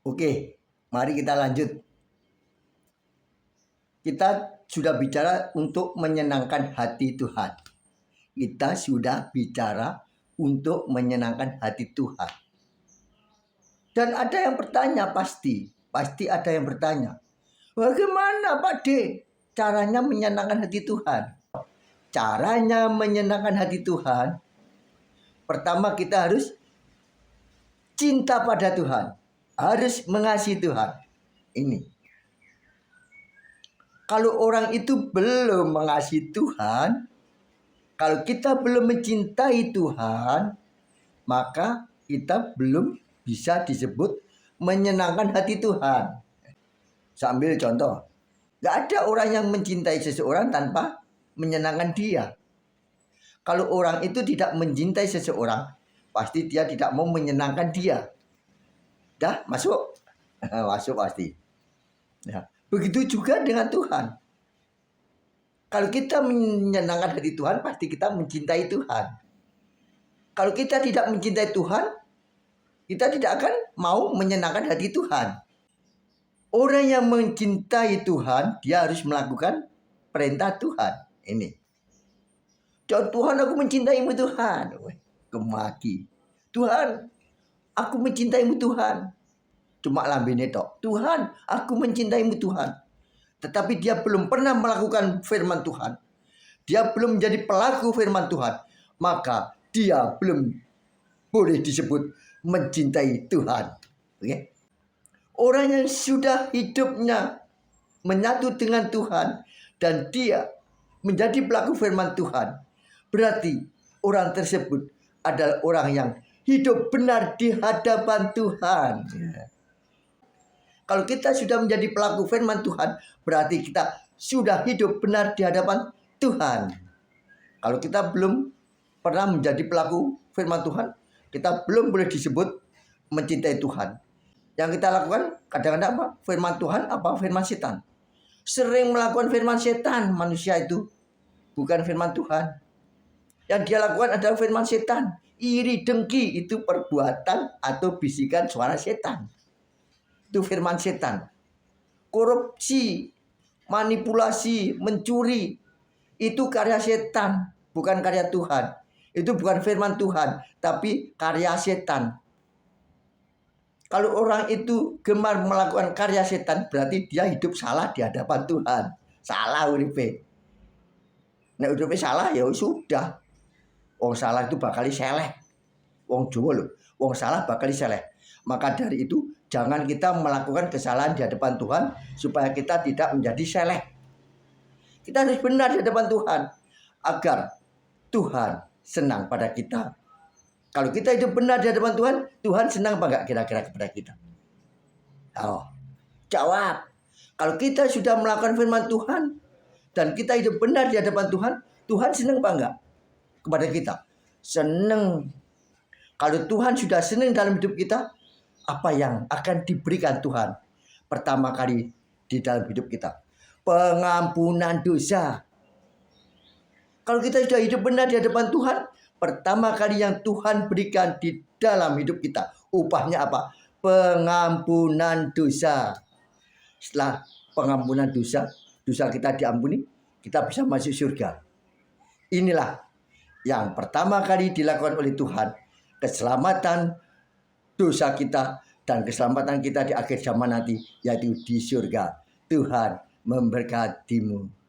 Oke, mari kita lanjut. Kita sudah bicara untuk menyenangkan hati Tuhan. Kita sudah bicara untuk menyenangkan hati Tuhan. Dan ada yang bertanya pasti ada yang bertanya, bagaimana Pak D caranya menyenangkan hati Tuhan? Caranya menyenangkan hati Tuhan, pertama kita harus cinta pada Tuhan, harus mengasihi Tuhan. Ini. Kalau orang itu belum mengasihi Tuhan, kalau kita belum mencintai Tuhan, maka kita belum bisa disebut menyenangkan hati Tuhan. Sambil contoh, gak ada orang yang mencintai seseorang tanpa menyenangkan dia. Kalau orang itu tidak mencintai seseorang, pasti dia tidak mau menyenangkan dia. Dah masuk? Masuk pasti. Ya. Begitu juga dengan Tuhan. Kalau kita menyenangkan hati Tuhan, pasti kita mencintai Tuhan. Kalau kita tidak mencintai Tuhan, kita tidak akan mau menyenangkan hati Tuhan. Orang yang mencintai Tuhan, dia harus melakukan perintah Tuhan. Ini. Tuhan, aku mencintaimu Tuhan. Kemaki. Tuhan, aku mencintaimu Tuhan. Cuma lambene tok. Tuhan, aku mencintaimu Tuhan. Tetapi dia belum pernah melakukan firman Tuhan. Dia belum menjadi pelaku firman Tuhan. Maka dia belum boleh disebut mencintai Tuhan. Oke? Orang yang sudah hidupnya menyatu dengan Tuhan dan dia menjadi pelaku firman Tuhan, berarti orang tersebut adalah orang yang hidup benar di hadapan Tuhan. Kalau kita sudah menjadi pelaku firman Tuhan, berarti kita sudah hidup benar di hadapan Tuhan. Kalau kita belum pernah menjadi pelaku firman Tuhan, kita belum boleh disebut mencintai Tuhan. Yang kita lakukan kadang-kadang apa? Firman Tuhan apa firman setan? Sering melakukan firman setan manusia itu, bukan firman Tuhan. Yang dia lakukan adalah firman setan. Iri dengki itu perbuatan atau bisikan suara setan. Itu firman setan. Korupsi, manipulasi, mencuri, itu karya setan, bukan karya Tuhan. Itu bukan firman Tuhan, tapi karya setan. Kalau orang itu gemar melakukan karya setan, berarti dia hidup salah di hadapan Tuhan. Salah uripe. Nek uripe salah ya sudah. Wong salah itu bakal seleh. Wong Jawa lho, wong salah bakal seleh. Maka dari itu jangan kita melakukan kesalahan di hadapan Tuhan supaya kita tidak menjadi seleh. Kita harus benar di hadapan Tuhan agar Tuhan senang pada kita. Kalau kita hidup benar di hadapan Tuhan, Tuhan senang apa enggak kira-kira kepada kita? Oh, jawab. Kalau kita sudah melakukan firman Tuhan dan kita hidup benar di hadapan Tuhan, Tuhan senang apa enggak kepada kita? Senang. Kalau Tuhan sudah senang dalam hidup kita, apa yang akan diberikan Tuhan pertama kali di dalam hidup kita? Pengampunan dosa. Kalau kita sudah hidup benar di hadapan Tuhan, pertama kali yang Tuhan berikan di dalam hidup kita, upahnya apa? Pengampunan dosa. Setelah pengampunan dosa, dosa kita diampuni, kita bisa masuk surga. Inilah yang pertama kali dilakukan oleh Tuhan. Keselamatan dosa kita dan keselamatan kita di akhir zaman nanti, yaitu di surga. Tuhan memberkatimu.